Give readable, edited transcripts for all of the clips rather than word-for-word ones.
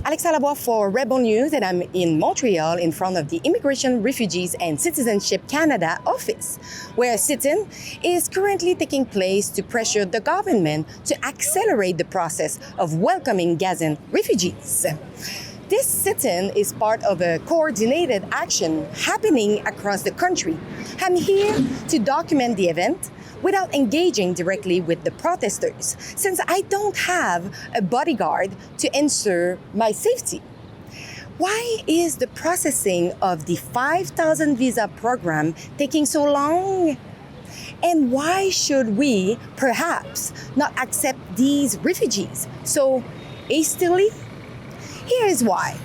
Alexa Lavoie for Rebel News, and I'm in Montreal in front of the Immigration, Refugees and Citizenship Canada office, where a sit-in is currently taking place to pressure the government to accelerate the process of welcoming Gazan refugees. This sit-in is part of a coordinated action happening across the country. I'm here to document the event without engaging directly with the protesters, since I don't have a bodyguard to ensure my safety. Why is the processing of the 5,000 visa program taking so long? And why should we perhaps not accept these refugees so hastily? Here is why.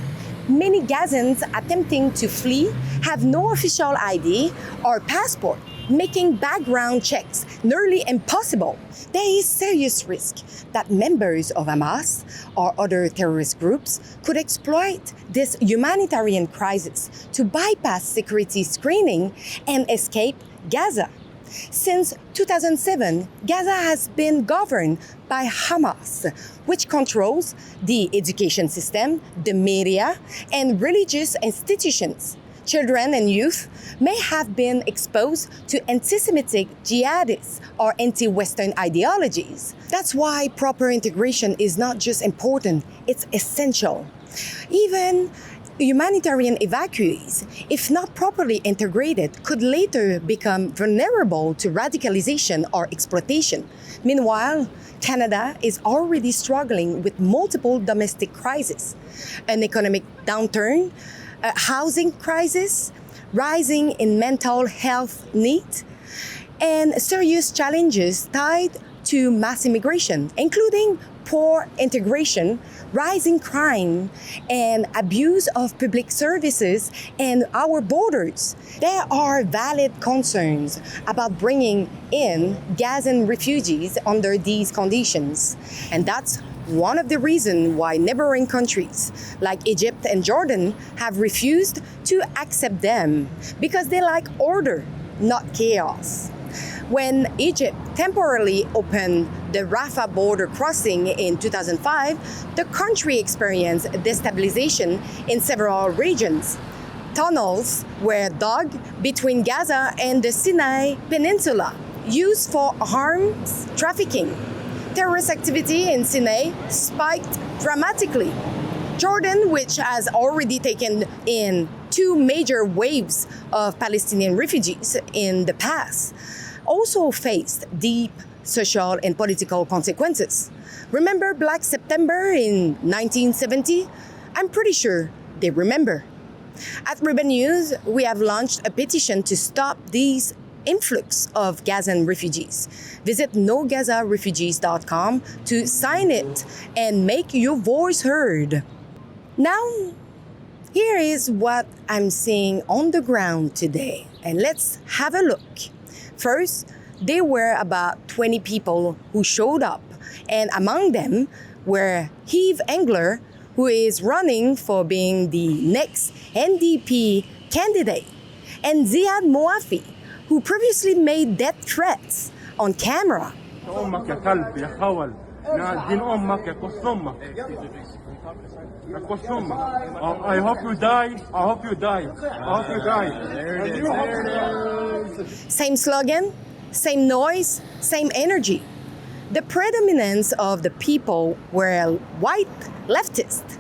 Many Gazans attempting to flee have no official ID or passport, making background checks nearly impossible. There is serious risk that members of Hamas or other terrorist groups could exploit this humanitarian crisis to bypass security screening and escape Gaza. Since 2007, Gaza has been governed by Hamas, which controls the education system, the media, and religious institutions. Children and youth may have been exposed to anti-Semitic jihadists or anti-Western ideologies. That's why proper integration is not just important, it's essential. Even humanitarian evacuees, if not properly integrated, could later become vulnerable to radicalization or exploitation. Meanwhile, Canada is already struggling with multiple domestic crises, an economic downturn, a housing crisis, rising in mental health needs, and serious challenges tied to mass immigration, including poor integration, rising crime, and abuse of public services and our borders. There are valid concerns about bringing in Gazan refugees under these conditions. And that's one of the reasons why neighboring countries like Egypt and Jordan have refused to accept them, because they like order, not chaos. When Egypt temporarily opened the Rafah border crossing in 2005, the country experienced destabilization in several regions. Tunnels were dug between Gaza and the Sinai Peninsula, used for arms trafficking. Terrorist activity in Sinai spiked dramatically. Jordan, which has already taken in 2 major waves of Palestinian refugees in the past, also faced deep social and political consequences. Remember Black September in 1970? I'm pretty sure they remember. At Rebel News, we have launched a petition to stop these influx of Gazan refugees. Visit nogazarefugees.com to sign it and make your voice heard. Now, here is what I'm seeing on the ground today, and let's have a look. First, there were about 20 people who showed up, and among them were Yves Engler, who is running for being the next NDP candidate, and Ziad Moafi, who previously made death threats on camera. I hope you die. I hope you die. I hope you die. There it is. Same slogan, same noise, same energy. The predominance of the people were white leftists.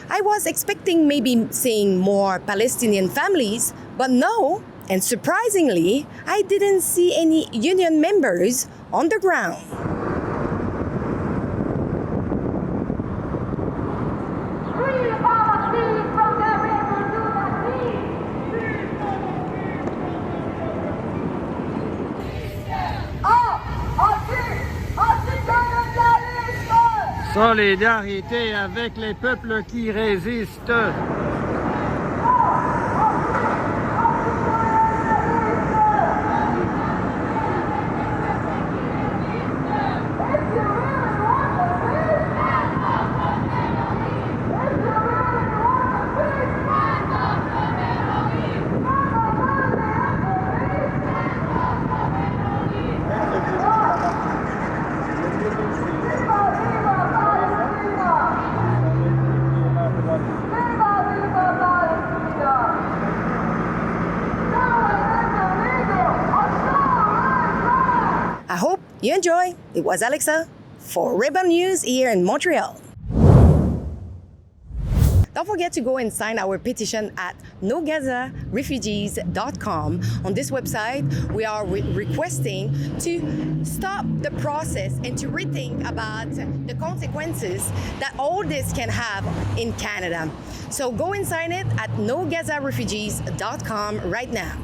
I was expecting maybe seeing more Palestinian families, but no. And surprisingly, I didn't see any union members on the ground. Solidarité avec les peuples qui résistent. You enjoy. It was Alexa for Rebel News here in Montreal. Don't forget to go and sign our petition at nogazarefugees.com. On this website, we are requesting to stop the process and to rethink about the consequences that all this can have in Canada. So go and sign it at nogazarefugees.com right now.